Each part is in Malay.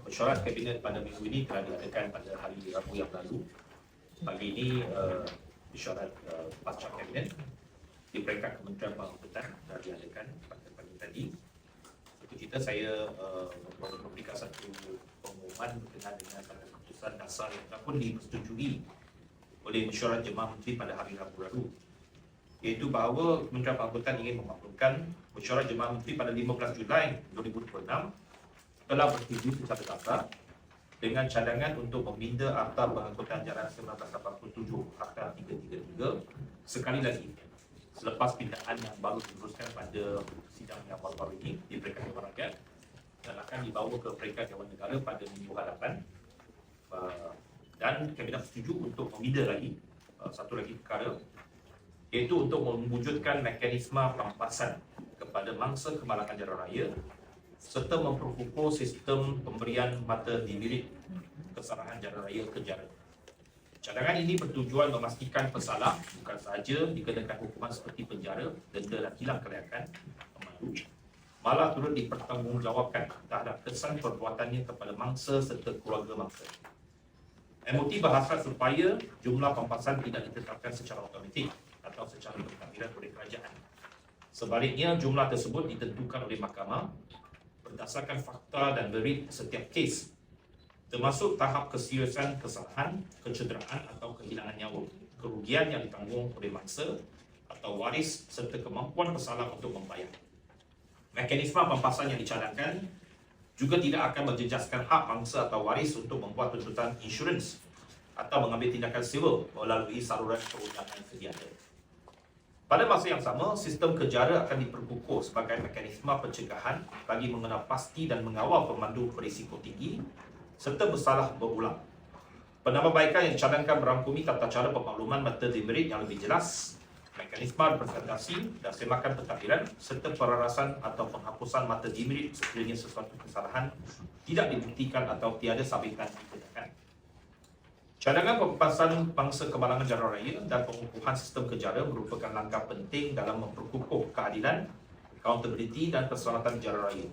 Mesyuarat Kabinet pada minggu ini telah diadakan pada hari Rabu yang lalu. Pagi ini mesyuarat pasca Kabinet di peringkat Kementerian Pengangkutan telah diadakan pada pagi tadi. Itu kita saya memberikan satu pengumuman berkenaan dengan keputusan dasar yang telah pun disetujui oleh Mesyuarat Jemaah Menteri pada hari Rabu lalu, iaitu bahawa Kementerian Pengangkutan ingin memaklumkan Mesyuarat Jemaah Menteri pada 15 Julai 2026 telah bersetuju secara dasar dengan cadangan untuk meminda Akta Pengangkutan Jalan 1987 Akta 333 sekali lagi selepas pindaan yang baru diteruskan pada sidang yang baru-baru ini di peringkat Dewan Rakyat dan akan dibawa ke peringkat Dewan Negara pada minggu hadapan. Dan Kabinet setuju untuk meminda lagi satu lagi perkara, iaitu untuk mewujudkan mekanisme pampasan kepada mangsa kemalangan jalan raya serta memperkukuh sistem pemberian mata demerit kesalahan jalan raya kenjara. Cadangan ini bertujuan memastikan pesalah bukan sahaja dikenakan hukuman seperti penjara, denda dan hilang kelayakan pemandu, malah turut dipertanggungjawabkan terhadap kesan perbuatannya kepada mangsa serta keluarga mangsa. MOT berhasrat supaya jumlah pampasan tidak ditetapkan secara automatik atau secara bertakbiran oleh kerajaan. Sebaliknya, jumlah tersebut ditentukan oleh mahkamah berdasarkan fakta dan merit setiap kes, termasuk tahap keseriusan kesalahan, kecederaan atau kehilangan nyawa, kerugian yang ditanggung oleh mangsa atau waris serta kemampuan pesalah untuk membayar. Mekanisme pampasan yang dicadangkan juga tidak akan menjejaskan hak mangsa atau waris untuk membuat tuntutan insurans atau mengambil tindakan sivil melalui saluran perundangan sedia ada. Pada masa yang sama, sistem kejara akan diperkukuh sebagai mekanisme pencegahan bagi mengenal pasti dan mengawal pemandu berisiko tinggi serta bersalah berulang. Penambahbaikan yang dicadangkan merangkumi tata cara pemakluman mata demerit yang lebih jelas, mekanisme representasi dan semakan pentadbiran serta perarasan atau penghapusan mata demerit sekiranya sesuatu kesalahan tidak dibuktikan atau tiada sabitan dikenakan. Cadangan pempasan mangsa kemalangan jalan raya dan pengukuhan sistem kejara merupakan langkah penting dalam memperkukuh keadilan, accountability dan keselamatan jalan raya.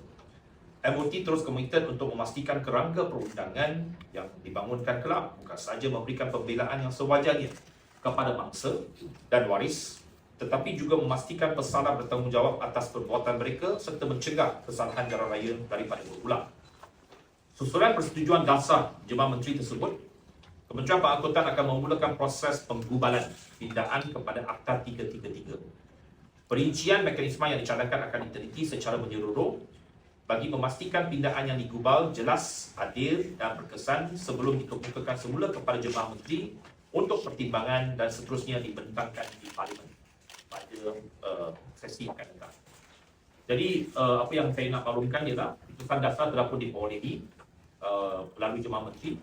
MOT terus komited untuk memastikan kerangka perundangan yang dibangunkan kelab bukan sahaja memberikan pembelaan yang sewajarnya kepada mangsa dan waris, tetapi juga memastikan pesalah bertanggungjawab atas perbuatan mereka serta mencegah kesalahan jalan raya daripada berulang. Susulan persetujuan dasar Jemaah Menteri tersebut, Kementerian Pengangkutan akan memulakan proses penggubalan pindaan kepada Akta 333. Perincian mekanisme yang dicadangkan akan diteliti secara menyeluruh bagi memastikan pindaan yang digubal jelas, adil dan berkesan sebelum dikemukakan semula kepada Jemaah Menteri untuk pertimbangan dan seterusnya dibentangkan di Parlimen pada sesi akan datang. Jadi apa yang saya nak maklumkan ialah keputusan dasar telah pun diperolehi melalui Jemaah Menteri,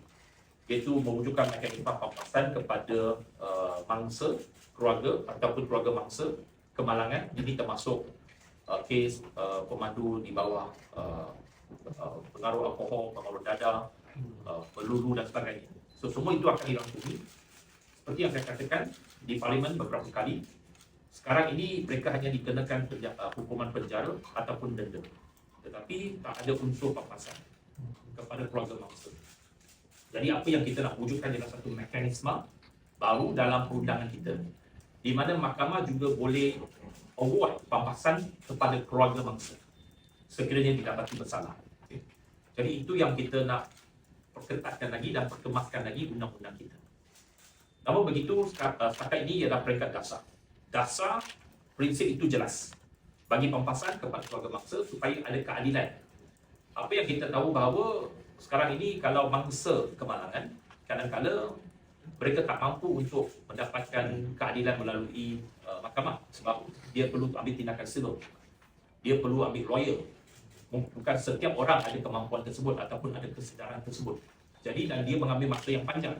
iaitu mewujudkan mekanisme pampasan kepada mangsa keluarga ataupun keluarga mangsa kemalangan. Ini termasuk kes pemandu di bawah pengaruh alkohol, pengaruh dadah, peluru dan sebagainya. So, semua itu akan dirangkumi. Seperti yang saya katakan di Parlimen beberapa kali, sekarang ini mereka hanya dikenakan hukuman penjara ataupun denda, tetapi tak ada unsur pampasan kepada keluarga mangsa. Jadi apa yang kita nak wujudkan adalah satu mekanisme baru dalam perundangan kita, di mana mahkamah juga boleh award pampasan kepada keluarga mangsa sekiranya didapati bersalah. Okay. Jadi itu yang kita nak perketatkan lagi dan perkemaskan lagi undang-undang kita. Namun begitu, setakat ini ialah peringkat dasar. Dasar prinsip itu jelas bagi pampasan kepada keluarga mangsa supaya ada keadilan. Apa yang kita tahu bahawa sekarang ini kalau mangsa kemalangan, kadang-kadang mereka tak mampu untuk mendapatkan keadilan melalui mahkamah sebab dia perlu ambil tindakan sivil. Dia perlu ambil lawyer. Bukan setiap orang ada kemampuan tersebut ataupun ada kesedaran tersebut. Jadi dan dia mengambil masa yang panjang.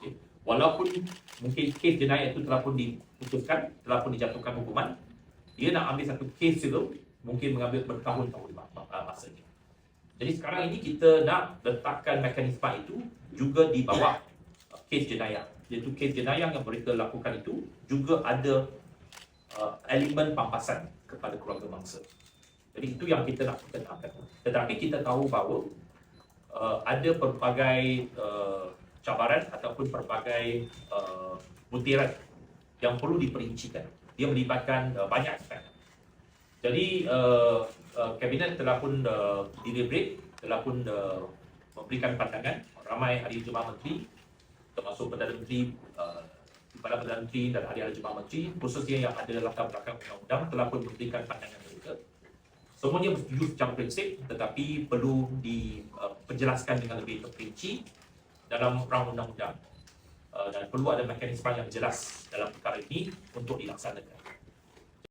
Okay. Walaupun mungkin kes jenayah itu telah pun diputuskan, telah pun dijatuhkan hukuman, dia nak ambil satu kes sivil mungkin mengambil bertahun-tahun masanya. Jadi sekarang ini kita nak letakkan mekanisme itu juga di bawah kes jenayah. Iaitu kes jenayah yang mereka lakukan itu juga ada elemen pampasan kepada keluarga mangsa. Jadi itu yang kita nak perkenalkan. Tetapi kita tahu bahawa ada pelbagai cabaran ataupun pelbagai butiran yang perlu diperincikan. Dia melibatkan banyak aspek. Jadi Kabinet telah pun deliberate, telah pun memberikan pandangan ramai ahli jemaah menteri, termasuk Perdana Menteri, Kepala Perdana Menteri dan ahli-ahli jemaah menteri, khususnya yang ada latar belakang undang-undang, telah pun memberikan pandangan mereka. Semuanya bersetuju secara prinsip, tetapi perlu dipenjelaskan dengan lebih terperinci dalam rang undang-undang, dan perlu ada mekanisme yang jelas dalam perkara ini untuk dilaksanakan.